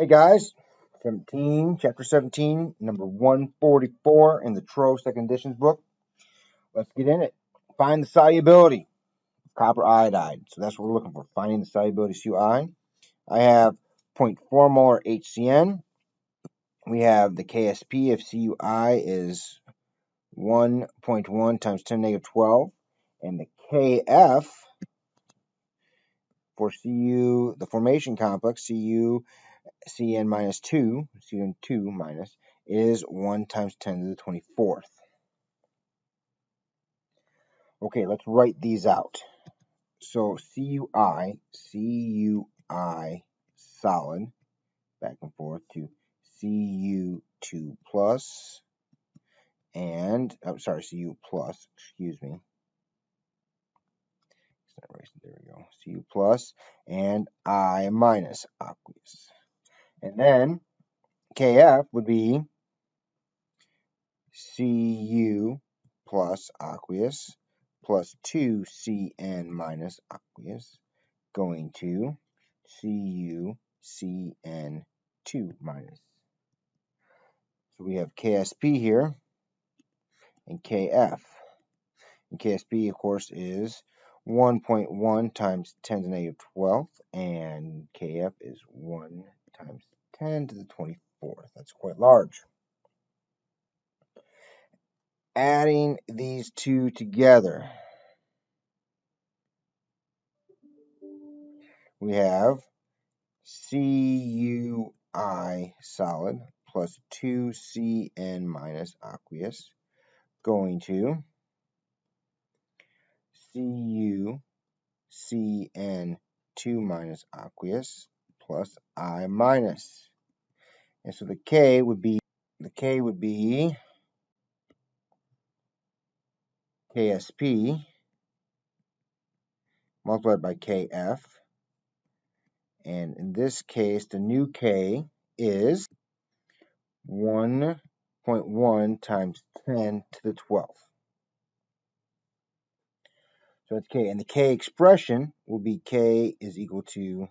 Hey guys, chapter 17, number 144 in the Troe Second Editions book. Let's get in it. Find the solubility of copper iodide. So that's what we're looking for, finding the solubility of CuI. I have 0.4 molar HCN. We have the KSP of CuI is 1.1 times 10 negative 12. And the KF for Cu, the formation complex, Cn minus 2, Cn2 minus, is 1 times 10 to the 24th. Okay, let's write these out. So CuI solid, back and forth to Cu2 plus, and, Cu plus, excuse me. There we go. Cu plus and I minus aqueous. And then Kf would be Cu plus aqueous plus 2Cn minus aqueous going to CuCN2 minus. So we have KSP here and KF. And KSP, of course, is 1.1 times 10 to the negative 12th, and KF is 1 times 10 to the 24th. That's quite large. Adding these two together, we have CuI solid plus 2Cn minus aqueous going to CuCN2 minus aqueous plus I minus. And so the K would be KSP multiplied by KF. And in this case, the new K is 1.1 times 10 to the 12th. So that's K. And the K expression will be K is equal to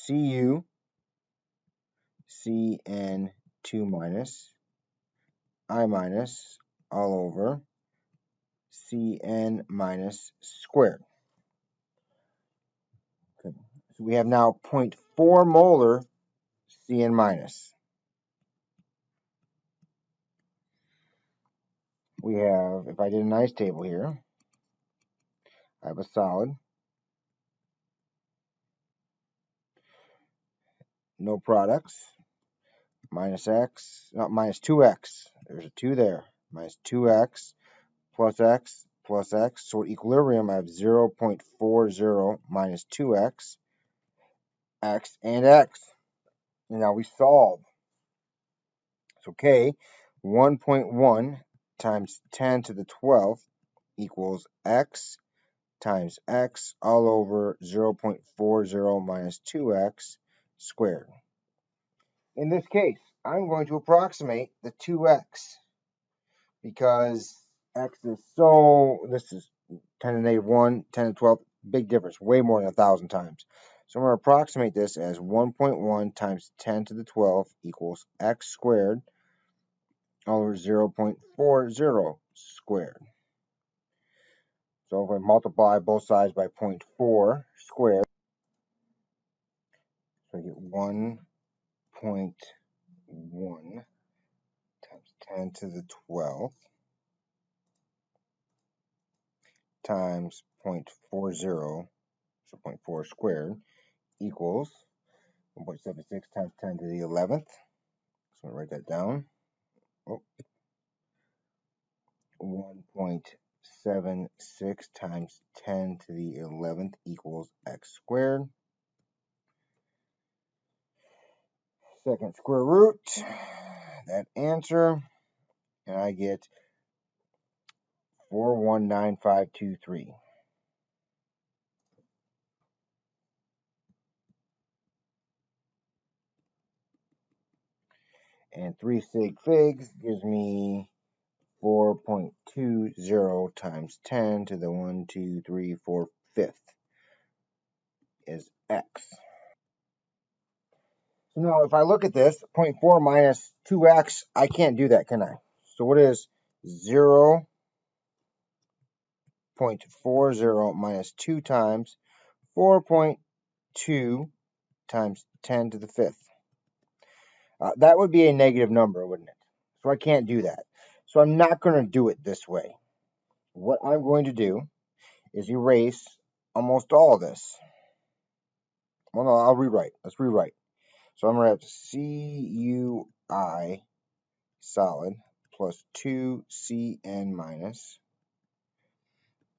Cu Cn2 minus I minus all over Cn minus squared. Okay. So we have now 0.4 molar Cn minus. We have, if I did a nice table here, I have a solid, no products, minus x, not minus 2x, there's a 2 there, minus 2x plus x plus x, so at equilibrium I have 0.40 minus 2x, x and x. And now we solve. So K, 1.1 times 10 to the 12th equals x times x all over 0.40 minus 2x squared. In this case, I'm going to approximate the 2x because x is this is 10 to the negative 1, 10 to the 12, big difference, way more than 1,000 times. So I'm going to approximate this as 1.1 times 10 to the 12 equals x squared all over 0.40 squared. So if I multiply both sides by 0.4 squared, so I get 1.1 times 10 to the 12th times 0.40, so 0.4 squared, equals 1.76 times 10 to the 11th. So I'm going to write that down. 1.76 times 10 to the 11th equals x squared. Second square root that answer, and I get 419523. And 3 sig figs gives me 4.20 times 10 to the 1, 2, 3, 4, 5th is x. So now if I look at this, 0.4 minus 2x, I can't do that, can I? So what is 0.40 minus 2 times 4.2 times 10 to the 5th? That would be a negative number, wouldn't it? So I can't do that. So I'm not going to do it this way. What I'm going to do is erase almost all of this. Well, no, I'll rewrite. Let's rewrite. So I'm going to have CUI solid plus 2CN minus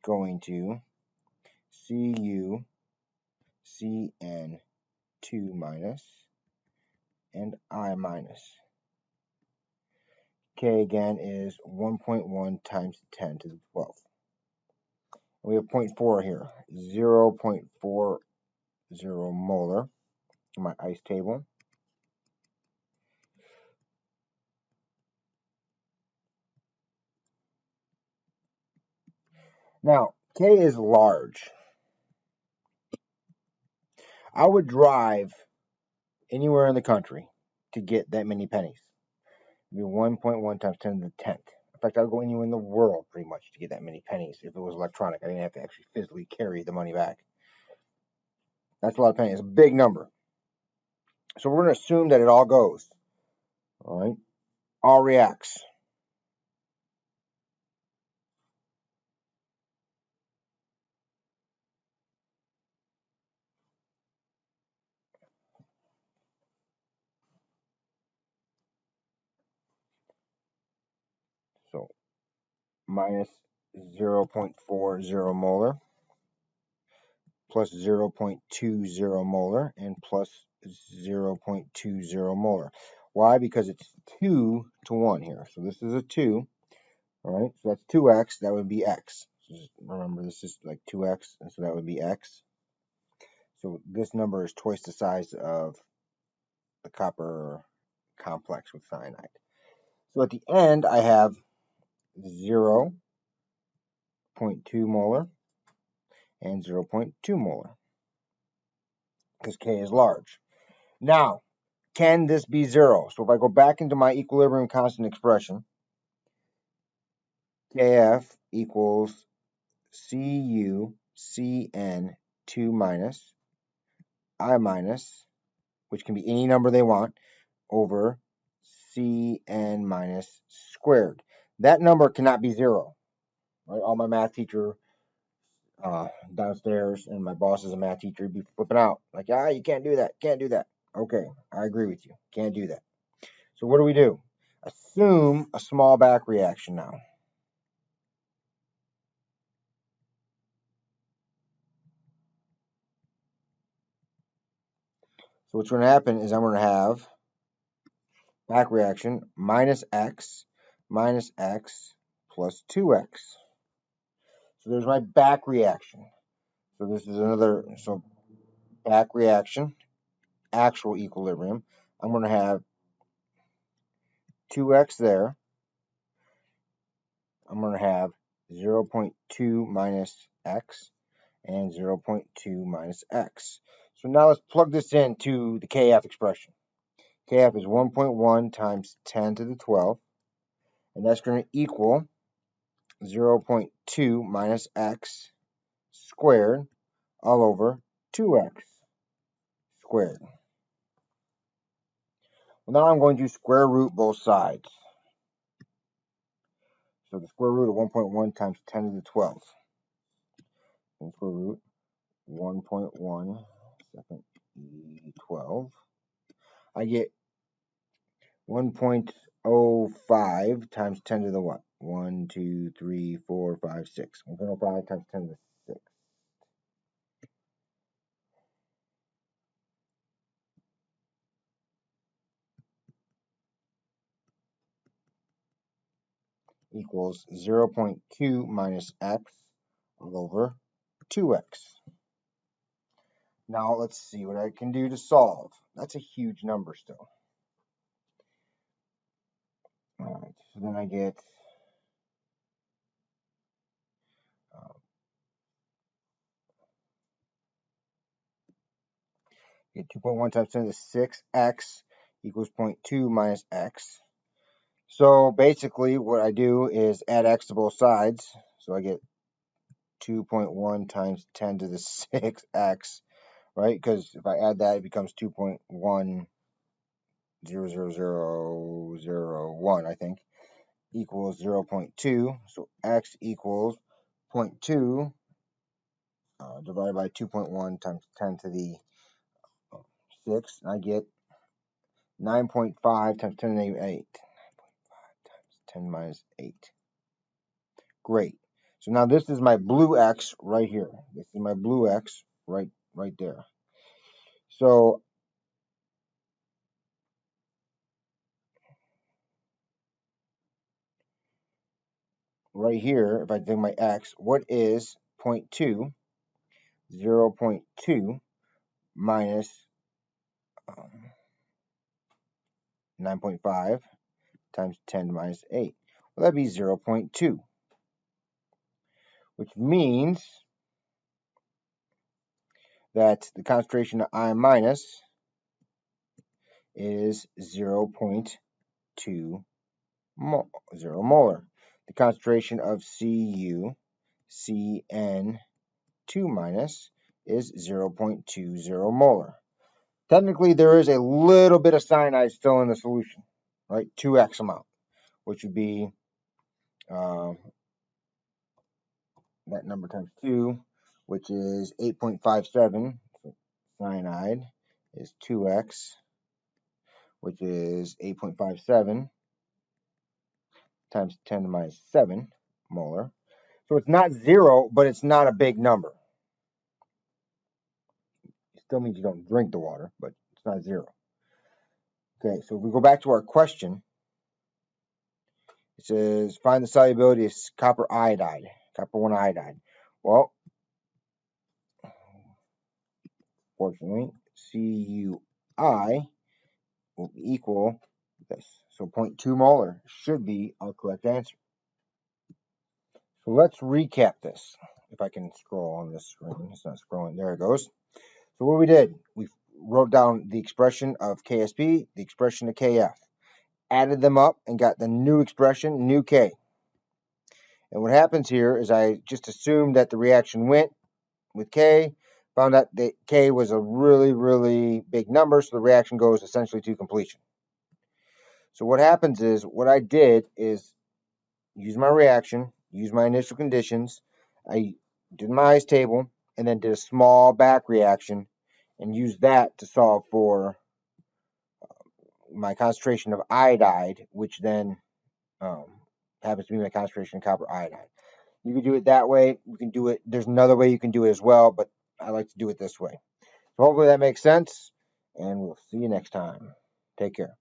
going to CU CN2 minus and I minus. K again is 1.1 times 10 to the 12th. We have 0.4 here, 0.40 molar in my ice table. Now, K is large. I would drive anywhere in the country to get that many pennies. It'd be 1.1 times 10 to the 10th. In fact, I would go anywhere in the world pretty much to get that many pennies if it was electronic. I didn't have to actually physically carry the money back. That's a lot of pennies. It's a big number. So we're going to assume that it all goes. All right. All reacts. So minus 0.40 molar plus 0.20 molar and plus 0.20 molar. Why? Because it's 2 to 1 here. So this is a 2. All right. So that's 2x. That would be x. So just remember, this is like 2x. And so that would be x. So this number is twice the size of the copper complex with cyanide. So at the end, I have 0.2 molar and 0.2 molar because K is large. Now, can this be 0? So if I go back into my equilibrium constant expression, Kf equals Cu Cn 2 minus I minus, which can be any number they want, over Cn minus squared. That number cannot be 0. Right? All my math teacher downstairs, and my boss is a math teacher, he'd be flipping out. Like, you can't do that. Can't do that. Okay, I agree with you. Can't do that. So what do? Assume a small back reaction now. So what's going to happen is I'm going to have back reaction minus x plus 2x. So there's my back reaction. So this is another, so back reaction, actual equilibrium. I'm going to have 2x there. I'm going to have 0.2 minus x and 0.2 minus x. So now let's plug this into the Kf expression. Kf is 1.1 times 10 to the 12th, and that's going to equal 0.2 minus x squared all over 2x squared. Well, now I'm going to square root both sides. So the square root of 1.1 times 10 to the 12th. And square root 1.1 second E12. I get 1.05 times 10 to the what? 1, 2, 3, 4, 5, 6. 1.05 times 10 to the 6. Equals 0.2 minus x all over 2x. Now let's see what I can do to solve. That's a huge number still. All right, so then I get Get 2.1 times 10 to the 6x equals 0.2 minus x. So basically what I do is add x to both sides. So I get 2.1 times 10 to the 6x, right? Because if I add that, it becomes 2.1000001, I think, equals 0.2. So x equals 0.2 divided by 2.1 times 10 to the 6. I get 9.5 times 10 to the negative 8. 9.5 times 10 minus 8. Great. So now this is my blue x right here. This is my blue x right there. So right here, if I take my x, what is 0.2? 0.2 minus 9.5 times 10 minus 8. Well, that'd be 0.2, which means that the concentration of I minus is 0.2 molar. The concentration of Cu Cn2 minus is 0.20 molar. Technically, there is a little bit of cyanide still in the solution, right? 2x amount, which would be that number times 2, which is 8.57. So cyanide is 2x, which is 8.57 times 10 to the minus 7 molar. So it's not 0, but it's not a big number. It still means you don't drink the water, but it's not 0. Okay, so if we go back to our question, it says find the solubility of copper iodide, copper 1 iodide. Well, fortunately, CuI will equal this. So 0.2 molar should be our correct answer. So let's recap this. If I can scroll on this screen. It's not scrolling. There it goes. So what we did, we wrote down the expression of KSP, the expression of KF, added them up and got the new expression, new K. And what happens here is I just assumed that the reaction went with K, found out that K was a really, really big number, so the reaction goes essentially to completion. So what happens is, what I did is use my reaction, use my initial conditions, I did my ice table, and then did a small back reaction, and used that to solve for my concentration of iodide, which then happens to be my concentration of copper iodide. You can do it that way. You can do it. There's another way you can do it as well, but I like to do it this way. So hopefully that makes sense, and we'll see you next time. Take care.